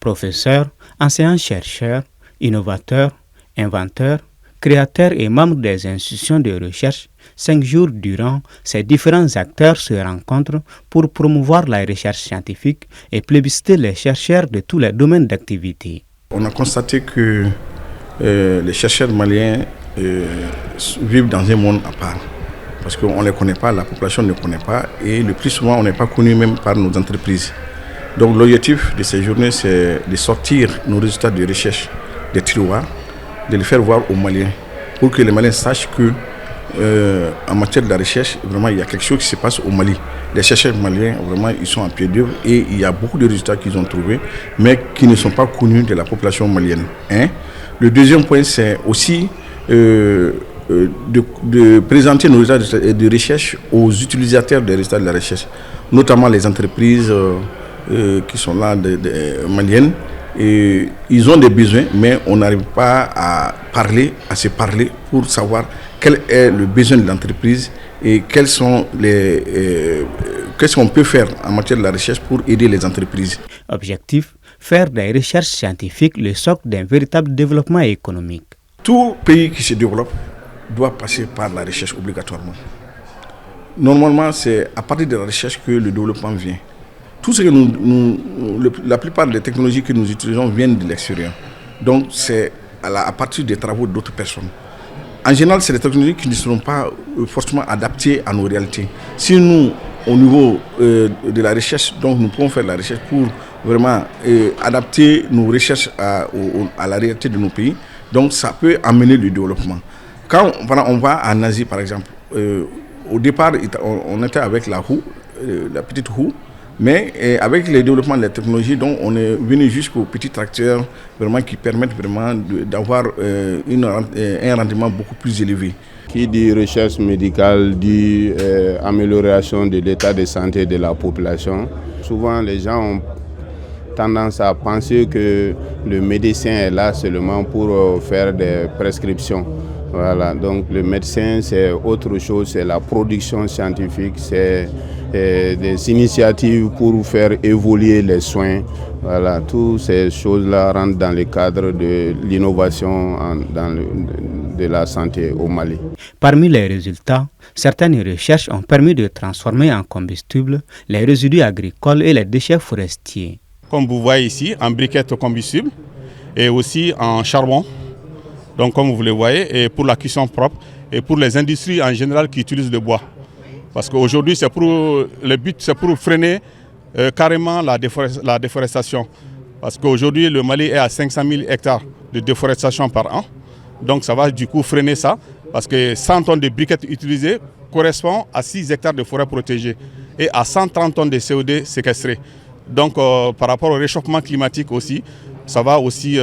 Professeurs, enseignants-chercheurs, innovateurs, inventeurs, créateurs et membres des institutions de recherche, 5 jours durant, ces différents acteurs se rencontrent pour promouvoir la recherche scientifique et plébisciter les chercheurs de tous les domaines d'activité. On a constaté que les chercheurs maliens vivent dans un monde à part. Parce qu'on ne les connaît pas, la population ne les connaît pas et le plus souvent on n'est pas connu même par nos entreprises. Donc l'objectif de ces journées c'est de sortir nos résultats de recherche des tiroirs, de les faire voir aux Maliens pour que les Maliens sachent que en matière de la recherche, vraiment il y a quelque chose qui se passe au Mali. Les chercheurs maliens, vraiment ils sont à pied d'œuvre et il y a beaucoup de résultats qu'ils ont trouvés mais qui ne sont pas connus de la population malienne. Le deuxième point c'est aussi de présenter nos résultats de recherche aux utilisateurs des résultats de la recherche, notamment les entreprises qui sont là, maliennes. Et ils ont des besoins, mais on n'arrive pas à se parler pour savoir quel est le besoin de l'entreprise et qu'est-ce qu'on peut faire en matière de la recherche pour aider les entreprises. Objectif, faire des recherches scientifiques le socle d'un véritable développement économique. Tout pays qui se développe doit passer par la recherche obligatoirement. Normalement, c'est à partir de la recherche que le développement vient. Tout ce que la plupart des technologies que nous utilisons viennent de l'extérieur. Donc, c'est à partir des travaux d'autres personnes. En général, c'est des technologies qui ne seront pas forcément adaptées à nos réalités. Si nous, au niveau de la recherche, donc nous pouvons faire la recherche pour vraiment adapter nos recherches à la réalité de nos pays, donc ça peut amener le développement. Quand on va en Asie, par exemple, au départ, on était avec la roue, la petite roue, mais avec le développement de la technologie, donc on est venu jusqu'aux petits tracteurs vraiment qui permettent vraiment d'avoir un rendement beaucoup plus élevé. Qui dit recherche médicale dit amélioration de l'état de santé de la population. Souvent, les gens ont tendance à penser que le médecin est là seulement pour faire des prescriptions. Voilà, donc le médecin c'est autre chose, c'est la production scientifique, c'est des initiatives pour faire évoluer les soins. Voilà, toutes ces choses-là rentrent dans le cadre de l'innovation de la santé au Mali. Parmi les résultats, certaines recherches ont permis de transformer en combustible les résidus agricoles et les déchets forestiers. Comme vous voyez ici, en briquettes combustible et aussi en charbon. Donc comme vous le voyez, et pour la cuisson propre et pour les industries en général qui utilisent le bois. Parce qu'aujourd'hui, le but c'est pour freiner carrément la déforestation. Parce qu'aujourd'hui, le Mali est à 500 000 hectares de déforestation par an. Donc ça va du coup freiner ça. Parce que 100 tonnes de briquettes utilisées correspond à 6 hectares de forêt protégée et à 130 tonnes de CO2 séquestrées. Donc par rapport au réchauffement climatique aussi, ça va aussi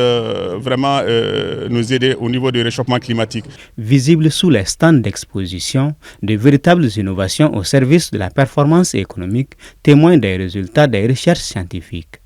vraiment nous aider au niveau du réchauffement climatique. Visibles sous les stands d'exposition, de véritables innovations au service de la performance économique témoignent des résultats des recherches scientifiques.